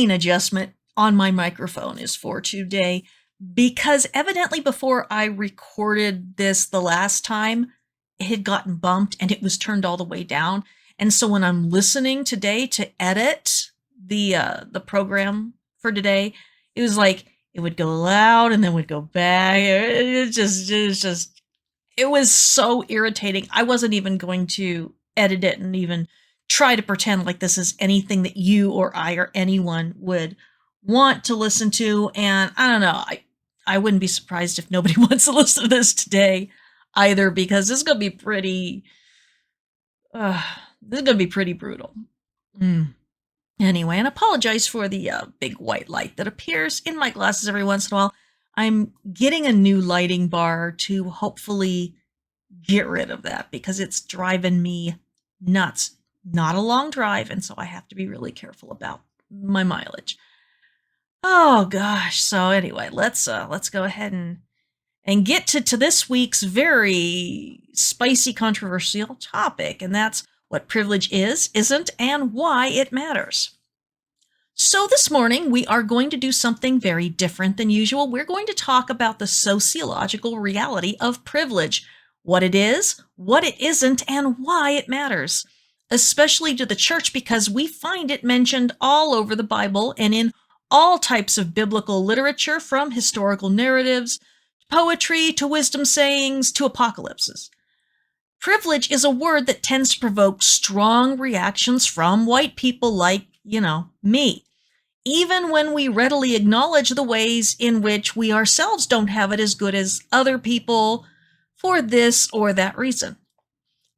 gain adjustment on my microphone is for today, because evidently before I recorded this the last time, it had gotten bumped and it was turned all the way down. And so when I'm listening today to edit the program for today, it was like it would go loud and then would go back. It was so irritating. I wasn't even going to edit it and even try to pretend like this is anything that you or I or anyone would want to listen to. And I don't know, I wouldn't be surprised if nobody wants to listen to this today either, because this is going to be pretty, this is going to be pretty brutal. Anyway, and apologize for the big white light that appears in my glasses every once in a while. I'm getting a new lighting bar to hopefully get rid of that because it's driving me nuts. Not a long drive, and so I have to be really careful about my mileage. Oh gosh. So anyway, let's go ahead and get to this week's very spicy, controversial topic, and that's what privilege is, isn't, and why it matters. So this morning, we are going to do something very different than usual. We're going to talk about the sociological reality of privilege, what it is, what it isn't, and why it matters, especially to the church, because we find it mentioned all over the Bible and in all types of biblical literature, from historical narratives, poetry, to wisdom sayings, to apocalypses. Privilege is a word that tends to provoke strong reactions from white people like, me, even when we readily acknowledge the ways in which we ourselves don't have it as good as other people for this or that reason.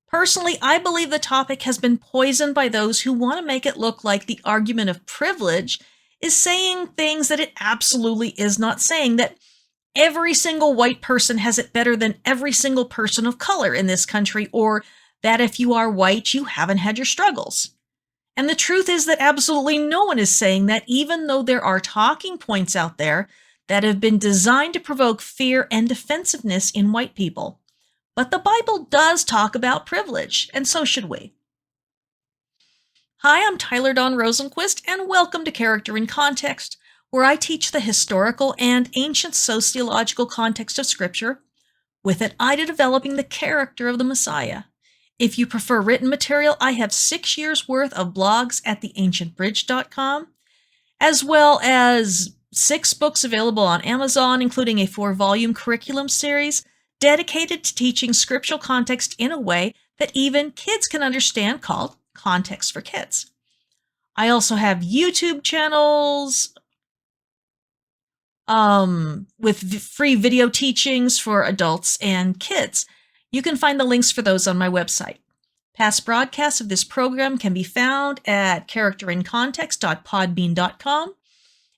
Personally, I believe the topic has been poisoned by those who want to make it look like the argument of privilege is saying things that it absolutely is not saying, that every single white person has it better than every single person of color in this country, or that if you are white, you haven't had your struggles. And the truth is that absolutely no one is saying that, even though there are talking points out there that have been designed to provoke fear and defensiveness in white people. But the Bible does talk about privilege, and so should we. Hi, I'm Tyler Dawn Rosenquist, and welcome to Character in Context, where I teach the historical and ancient sociological context of Scripture, with an eye to developing the character of the Messiah. If you prefer written material, I have 6 years' worth of blogs at theancientbridge.com, as well as 6 books available on Amazon, including a 4-volume curriculum series dedicated to teaching scriptural context in a way that even kids can understand, called Context for Kids. I also have YouTube channels with free video teachings for adults and kids. You can find the links for those on my website. Past broadcasts of this program can be found at characterincontext.podbean.com,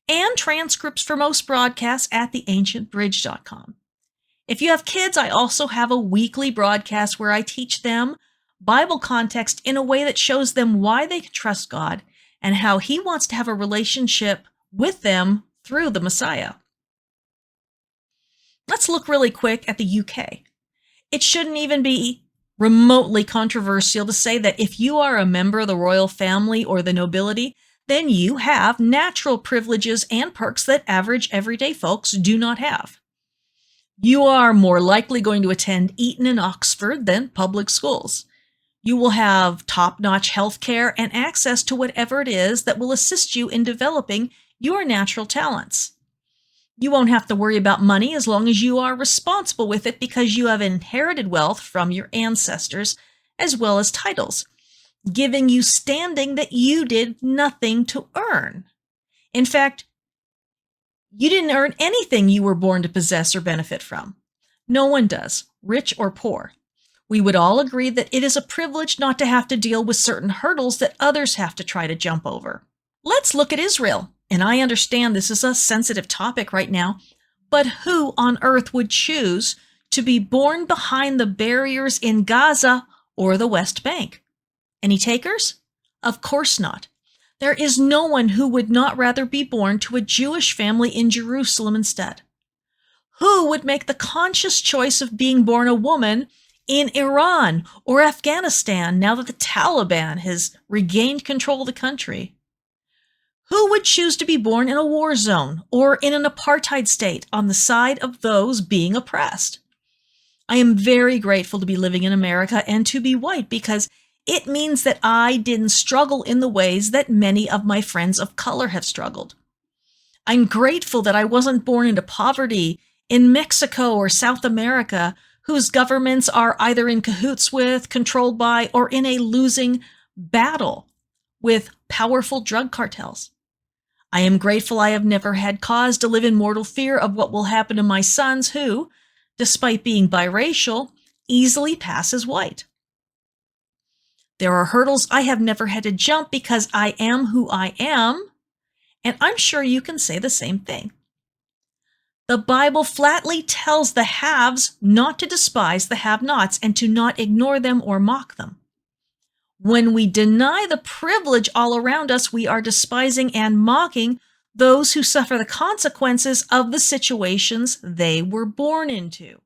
and transcripts for most broadcasts at theancientbridge.com. If you have kids, I also have a weekly broadcast where I teach them Bible context in a way that shows them why they can trust God and how He wants to have a relationship with them through the Messiah. Let's look really quick at the UK. It shouldn't even be remotely controversial to say that if you are a member of the royal family or the nobility, then you have natural privileges and perks that average everyday folks do not have. You are more likely going to attend Eton and Oxford than public schools. You will have top-notch health care and access to whatever it is that will assist you in developing your natural talents. You won't have to worry about money as long as you are responsible with it, because you have inherited wealth from your ancestors as well as titles, giving you standing that you did nothing to earn. In fact, you didn't earn anything you were born to possess or benefit from. No one does, rich or poor. We would all agree that it is a privilege not to have to deal with certain hurdles that others have to try to jump over. Let's look at Israel. And I understand this is a sensitive topic right now, but who on earth would choose to be born behind the barriers in Gaza or the West Bank? Any takers? Of course not. There is no one who would not rather be born to a Jewish family in Jerusalem instead. Who would make the conscious choice of being born a woman in Iran or Afghanistan now that the Taliban has regained control of the country? Who would choose to be born in a war zone or in an apartheid state on the side of those being oppressed? I am very grateful to be living in America and to be white because it means that I didn't struggle in the ways that many of my friends of color have struggled. I'm grateful that I wasn't born into poverty in Mexico or South America, whose governments are either in cahoots with, controlled by, or in a losing battle with powerful drug cartels. I am grateful I have never had cause to live in mortal fear of what will happen to my sons who, despite being biracial, easily pass as white. There are hurdles I have never had to jump because I am who I am, and I'm sure you can say the same thing. The Bible flatly tells the haves not to despise the have-nots and to not ignore them or mock them. When we deny the privilege all around us, we are despising and mocking those who suffer the consequences of the situations they were born into.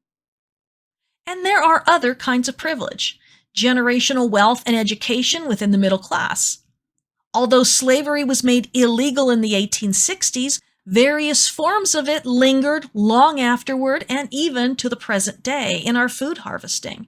And there are other kinds of privilege: generational wealth and education within the middle class. Although slavery was made illegal in the 1860s, various forms of it lingered long afterward and even to the present day in our food harvesting.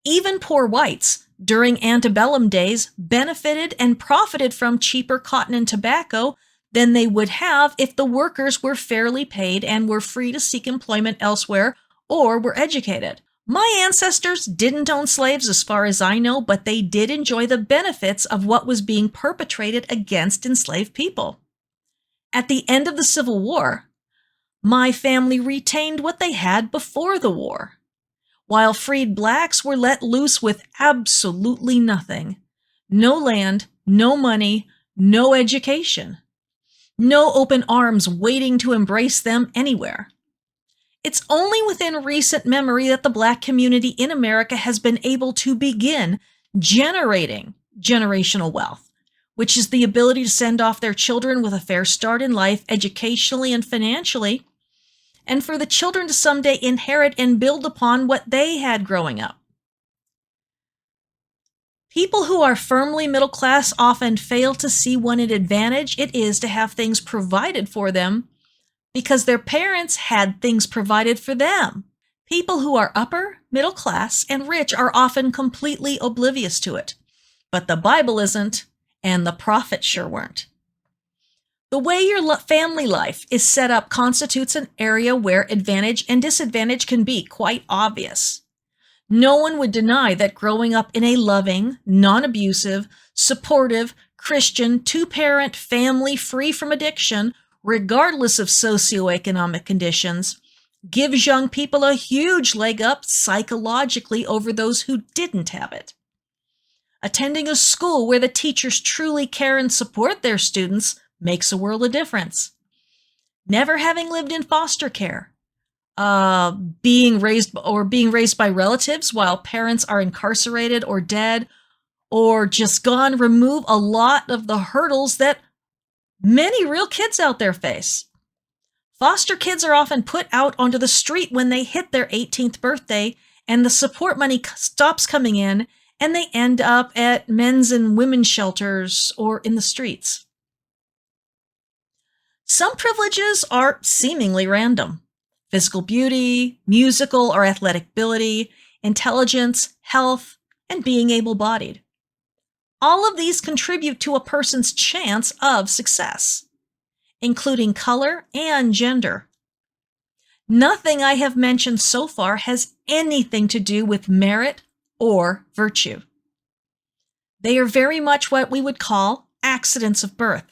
Even poor whites, during antebellum days, benefited and profited from cheaper cotton and tobacco than they would have if the workers were fairly paid and were free to seek employment elsewhere or were educated. My ancestors didn't own slaves as far as I know, but they did enjoy the benefits of what was being perpetrated against enslaved people. At the end of the Civil War, my family retained what they had before the war, while freed blacks were let loose with absolutely nothing. No land, no money, no education. No open arms waiting to embrace them anywhere. It's only within recent memory that the Black community in America has been able to begin generating generational wealth, which is the ability to send off their children with a fair start in life, educationally and financially, and for the children to someday inherit and build upon what they had growing up. People who are firmly middle class often fail to see what an advantage it is to have things provided for them because their parents had things provided for them. People who are upper, middle class, and rich are often completely oblivious to it. But the Bible isn't, and the prophets sure weren't. The way your family life is set up constitutes an area where advantage and disadvantage can be quite obvious. No one would deny that growing up in a loving, non-abusive, supportive, Christian, two-parent family free from addiction, regardless of socioeconomic conditions, gives young people a huge leg up psychologically over those who didn't have it. Attending a school where the teachers truly care and support their students makes a world of difference. Never having lived in foster care, being raised by relatives while parents are incarcerated or dead or just gone remove a lot of the hurdles that many real kids out there face. Foster kids are often put out onto the street when they hit their 18th birthday and the support money stops coming in and they end up at men's and women's shelters or in the streets. Some privileges are seemingly random: physical beauty, musical or athletic ability, intelligence, health, and being able-bodied. All of these contribute to a person's chance of success, including color and gender. Nothing I have mentioned so far has anything to do with merit or virtue. They are very much what we would call accidents of birth.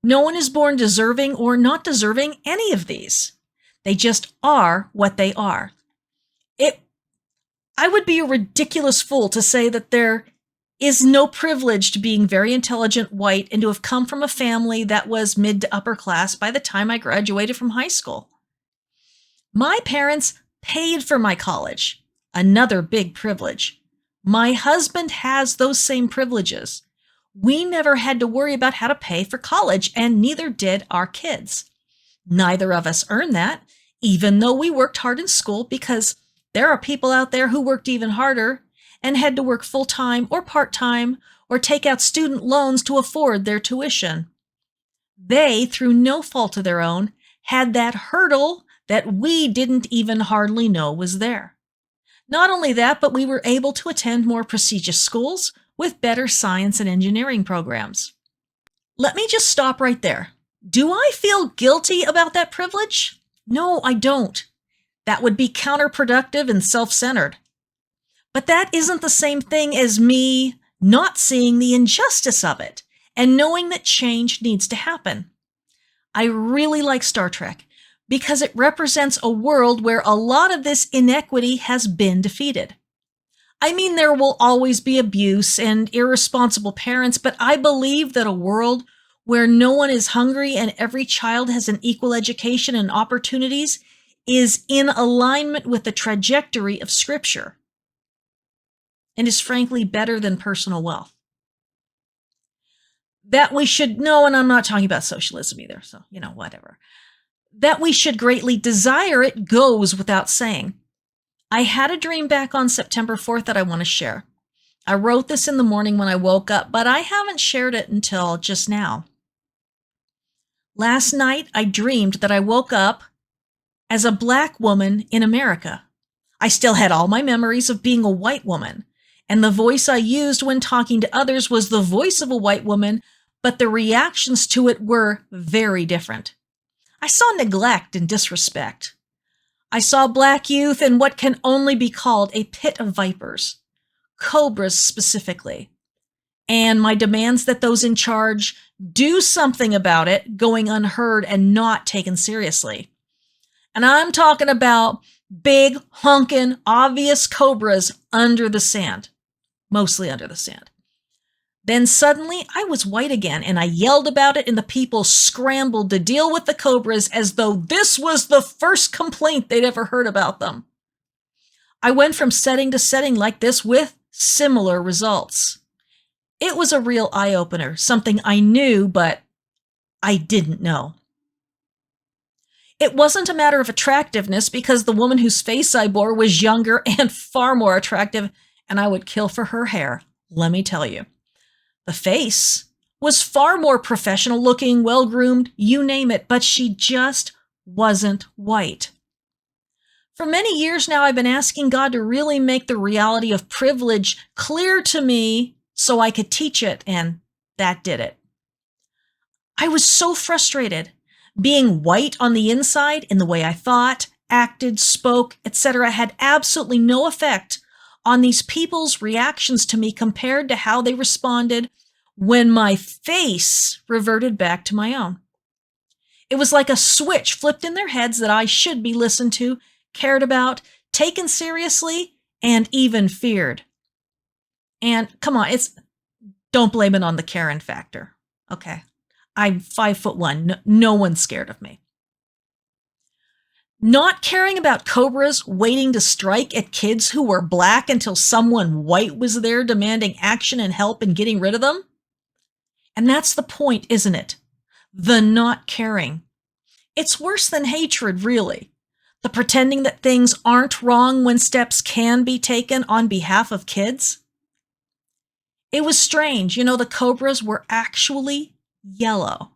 No one is born deserving or not deserving any of these. They just are what they are. I would be a ridiculous fool to say that there is no privilege to being very intelligent, white, and to have come from a family that was mid to upper class by the time I graduated from high school. My parents paid for my college, another big privilege. My husband has those same privileges. We never had to worry about how to pay for college, and neither did our kids. Neither of us earned that, even though we worked hard in school, because there are people out there who worked even harder and had to work full-time or part-time or take out student loans to afford their tuition. They, through no fault of their own, had that hurdle that we didn't even hardly know was there. Not only that, but we were able to attend more prestigious schools with better science and engineering programs. Let me just stop right there. Do I feel guilty about that privilege? No, I don't. That would be counterproductive and self centered. But that isn't the same thing as me not seeing the injustice of it and knowing that change needs to happen. I really like Star Trek because it represents a world where a lot of this inequity has been defeated. I mean, there will always be abuse and irresponsible parents, but I believe that a world where no one is hungry and every child has an equal education and opportunities is in alignment with the trajectory of Scripture and is frankly better than personal wealth. That we should know, and I'm not talking about socialism either, so, whatever. That we should greatly desire it goes without saying. I had a dream back on September 4th that I want to share. I wrote this in the morning when I woke up, but I haven't shared it until just now. Last night, I dreamed that I woke up as a Black woman in America. I still had all my memories of being a white woman, and the voice I used when talking to others was the voice of a white woman, but the reactions to it were very different. I saw neglect and disrespect. I saw Black youth in what can only be called a pit of vipers, cobras specifically, and my demands that those in charge do something about it going unheard and not taken seriously. And I'm talking about big, honkin', obvious cobras under the sand, mostly under the sand. Then suddenly I was white again and I yelled about it and the people scrambled to deal with the cobras as though this was the first complaint they'd ever heard about them. I went from setting to setting like this with similar results. It was a real eye-opener, something I knew, but I didn't know. It wasn't a matter of attractiveness because the woman whose face I bore was younger and far more attractive, and I would kill for her hair, let me tell you. The face was far more professional looking, well-groomed, you name it, but she just wasn't white. For many years now, I've been asking God to really make the reality of privilege clear to me so I could teach it, and that did it. I was so frustrated. Being white on the inside in the way I thought, acted, spoke, etc. had absolutely no effect on these people's reactions to me compared to how they responded when my face reverted back to my own. It was like a switch flipped in their heads that I should be listened to, cared about, taken seriously, and even feared. And come on, don't blame it on the Karen factor, okay? I'm 5'1". No one's scared of me. Not caring about cobras waiting to strike at kids who were Black until someone white was there demanding action and help and getting rid of them? And that's the point, isn't it? The not caring. It's worse than hatred, really. The pretending that things aren't wrong when steps can be taken on behalf of kids. It was strange. The cobras were actually yellow.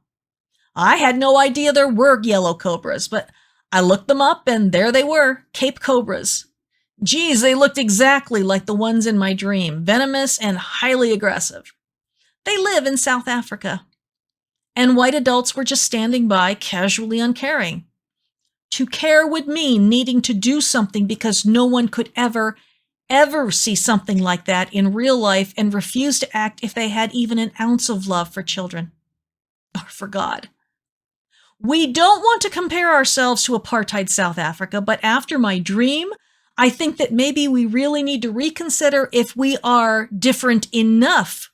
I had no idea there were yellow cobras, but I looked them up and there they were, Cape cobras. Geez, they looked exactly like the ones in my dream, venomous and highly aggressive. They live in South Africa. And white adults were just standing by, casually uncaring. To care would mean needing to do something because no one could ever see something like that in real life and refuse to act if they had even an ounce of love for children or for God. We don't want to compare ourselves to apartheid South Africa, but after my dream, I think that maybe we really need to reconsider if we are different enough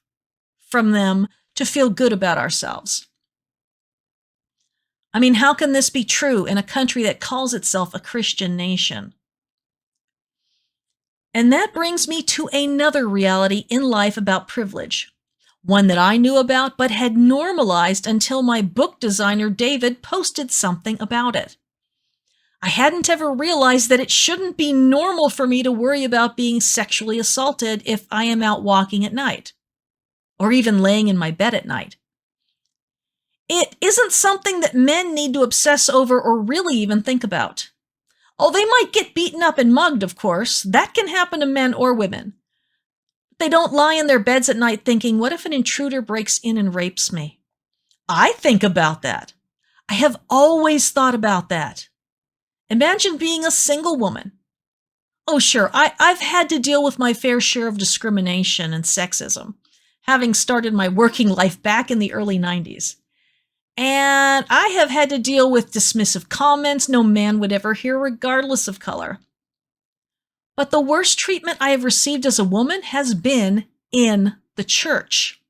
from them to feel good about ourselves. I mean, how can this be true in a country that calls itself a Christian nation? And that brings me to another reality in life about privilege. One that I knew about but had normalized until my book designer David posted something about it. I hadn't ever realized that it shouldn't be normal for me to worry about being sexually assaulted if I am out walking at night, or even laying in my bed at night. It isn't something that men need to obsess over or really even think about. Oh, they might get beaten up and mugged, of course. That can happen to men or women. They don't lie in their beds at night thinking, what if an intruder breaks in and rapes me? I think about that. I have always thought about that. Imagine being a single woman. Oh, sure, I've had to deal with my fair share of discrimination and sexism, having started my working life back in the early 90s. And I have had to deal with dismissive comments no man would ever hear, regardless of color. But the worst treatment I have received as a woman has been in the church.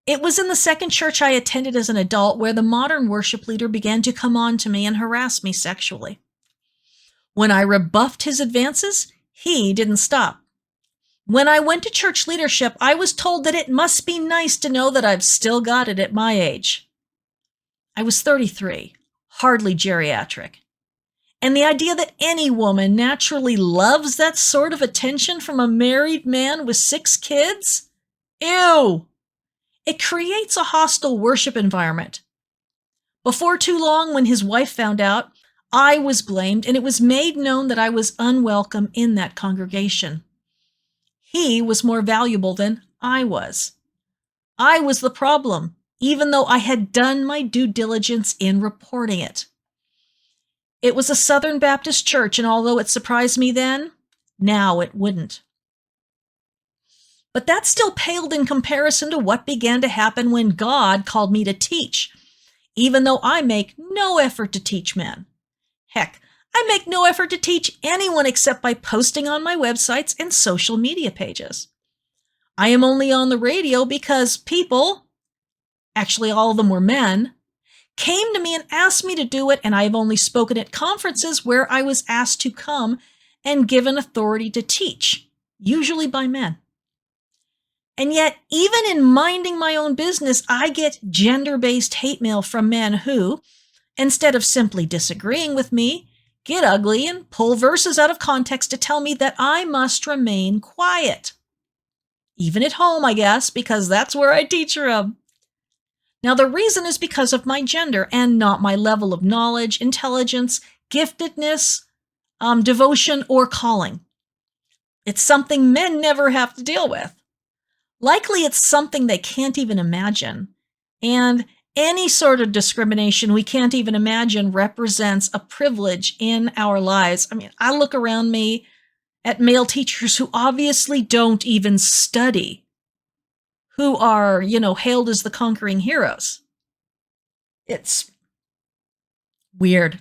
It was in the second church I attended as an adult where the modern worship leader began to come on to me and harass me sexually. When I rebuffed his advances, he didn't stop. When I went to church leadership, I was told that it must be nice to know that I've still got it at my age. I was 33, hardly geriatric. And the idea that any woman naturally loves that sort of attention from a married man with 6 kids? Ew! It creates a hostile worship environment. Before too long, when his wife found out, I was blamed, and it was made known that I was unwelcome in that congregation. He was more valuable than I was. I was the problem, even though I had done my due diligence in reporting it. It was a Southern Baptist church, and although it surprised me then, now it wouldn't. But that still paled in comparison to what began to happen when God called me to teach, even though I make no effort to teach men. Heck, I make no effort to teach anyone except by posting on my websites and social media pages. I am only on the radio because people, actually all of them were men, came to me and asked me to do it, and I have only spoken at conferences where I was asked to come and given authority to teach, usually by men. And yet, even in minding my own business, I get gender-based hate mail from men who, instead of simply disagreeing with me, get ugly and pull verses out of context to tell me that I must remain quiet. Even at home, I guess, because that's where I teach from. Now, the reason is because of my gender and not my level of knowledge, intelligence, giftedness, devotion, or calling. It's something men never have to deal with. Likely it's something they can't even imagine. And any sort of discrimination we can't even imagine represents a privilege in our lives. I mean, I look around me at male teachers who obviously don't even study, who are, hailed as the conquering heroes. It's weird.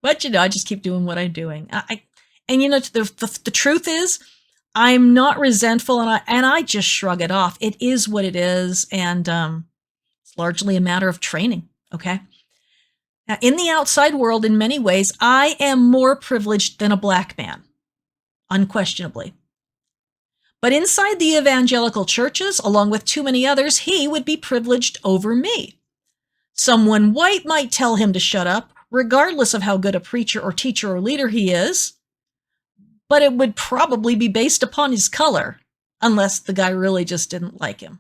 But, I just keep doing what I'm doing. The truth is, I'm not resentful, and I just shrug it off. It is what it is, and it's largely a matter of training, okay? Now, in the outside world, in many ways, I am more privileged than a black man, unquestionably. But inside the evangelical churches, along with too many others, he would be privileged over me. Someone white might tell him to shut up, regardless of how good a preacher or teacher or leader he is, but it would probably be based upon his color, unless the guy really just didn't like him.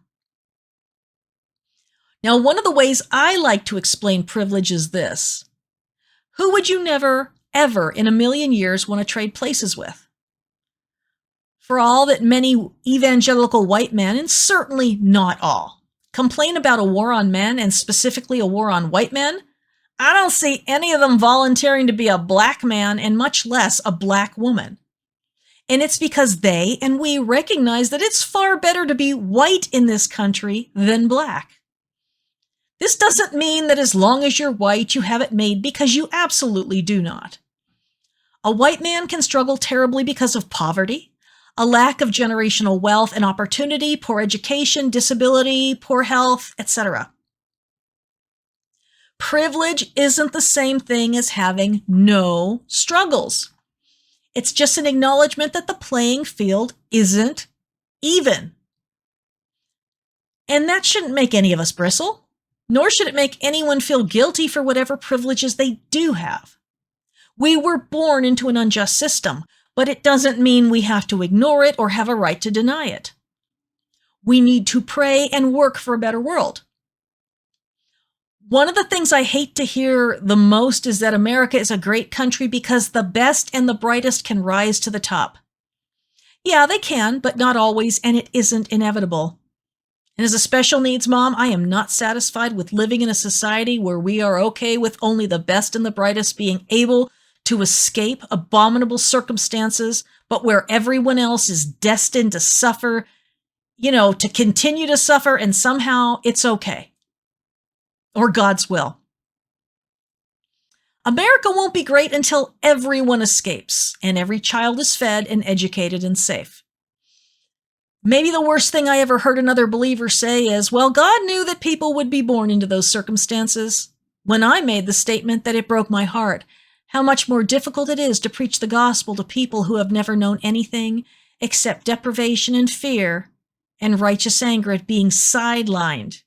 Now, one of the ways I like to explain privilege is this. Who would you never, ever in a million years want to trade places with? For all that many evangelical white men, and certainly not all, complain about a war on men, and specifically a war on white men, I don't see any of them volunteering to be a black man, and much less a black woman. And it's because they and we recognize that it's far better to be white in this country than black. This doesn't mean that as long as you're white, you have it made, because you absolutely do not. A white man can struggle terribly because of poverty, a lack of generational wealth and opportunity, poor education, disability, poor health, etc. Privilege isn't the same thing as having no struggles. It's just an acknowledgement that the playing field isn't even. And that shouldn't make any of us bristle, nor should it make anyone feel guilty for whatever privileges they do have. We were born into an unjust system, but it doesn't mean we have to ignore it or have a right to deny it. We need to pray and work for a better world. One of the things I hate to hear the most is that America is a great country because the best and the brightest can rise to the top. Yeah, they can, but not always, and it isn't inevitable. And as a special needs mom, I am not satisfied with living in a society where we are okay with only the best and the brightest being able to escape abominable circumstances, but where everyone else is destined to suffer, to continue to suffer, and somehow it's okay. Or God's will. America won't be great until everyone escapes and every child is fed and educated and safe. Maybe the worst thing I ever heard another believer say is, well, God knew that people would be born into those circumstances. When I made the statement that it broke my heart, how much more difficult it is to preach the gospel to people who have never known anything except deprivation and fear and righteous anger at being sidelined,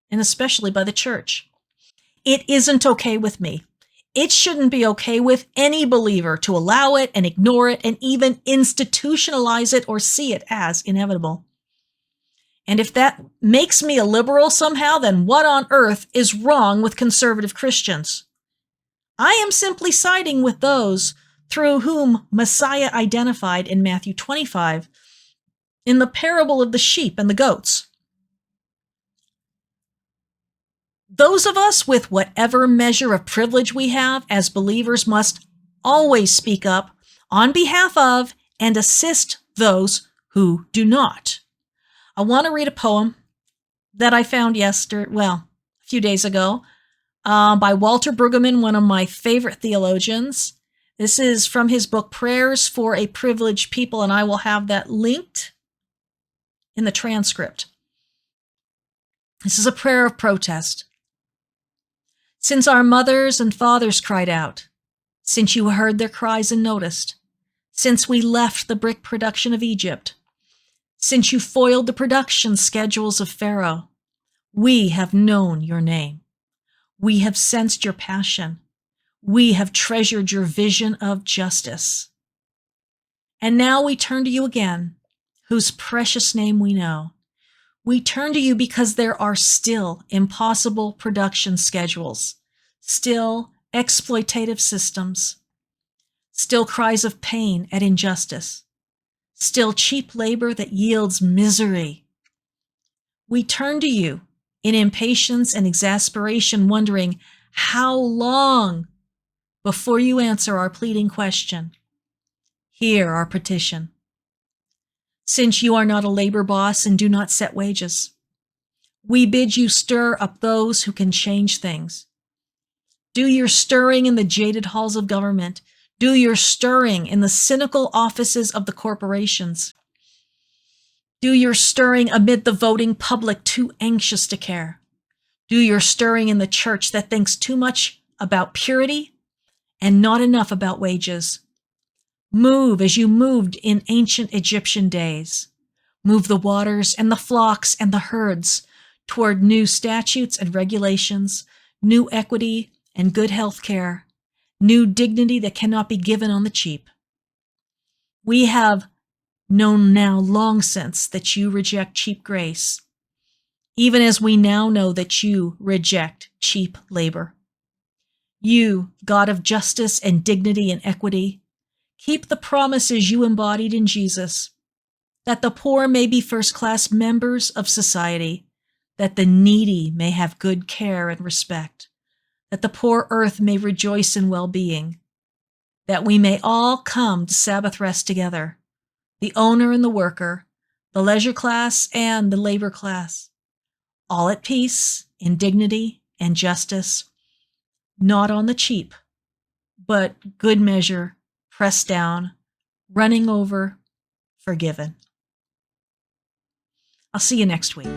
and especially by the church. It isn't okay with me. It shouldn't be okay with any believer to allow it and ignore it and even institutionalize it or see it as inevitable. And if that makes me a liberal somehow, then what on earth is wrong with conservative Christians? I am simply siding with those through whom Messiah identified in Matthew 25 in the parable of the sheep and the goats. Those of us with whatever measure of privilege we have as believers must always speak up on behalf of and assist those who do not. I want to read a poem that I found a few days ago, by Walter Brueggemann, one of my favorite theologians. This is from his book, Prayers for a Privileged People, and I will have that linked in the transcript. This is a prayer of protest. Since our mothers and fathers cried out, since you heard their cries and noticed, since we left the brick production of Egypt, since you foiled the production schedules of Pharaoh, we have known your name. We have sensed your passion. We have treasured your vision of justice. And now we turn to you again, whose precious name we know. We turn to you because there are still impossible production schedules, still exploitative systems, still cries of pain at injustice, still cheap labor that yields misery. We turn to you in impatience and exasperation, wondering how long before you answer our pleading question. Hear our petition. Since you are not a labor boss and do not set wages, we bid you stir up those who can change things. Do your stirring in the jaded halls of government. Do your stirring in the cynical offices of the corporations. Do your stirring amid the voting public too anxious to care. Do your stirring in the church that thinks too much about purity and not enough about wages. Move as you moved in ancient Egyptian days. Move the waters and the flocks and the herds toward new statutes and regulations, new equity and good health care, new dignity that cannot be given on the cheap. We have known now long since that you reject cheap grace, even as we now know that you reject cheap labor. You, God of justice and dignity and equity, keep the promises you embodied in Jesus, that the poor may be first-class members of society, that the needy may have good care and respect, that the poor earth may rejoice in well-being, that we may all come to Sabbath rest together, the owner and the worker, the leisure class and the labor class, all at peace, in dignity and justice, not on the cheap, but good measure, pressed down, running over, forgiven. I'll see you next week.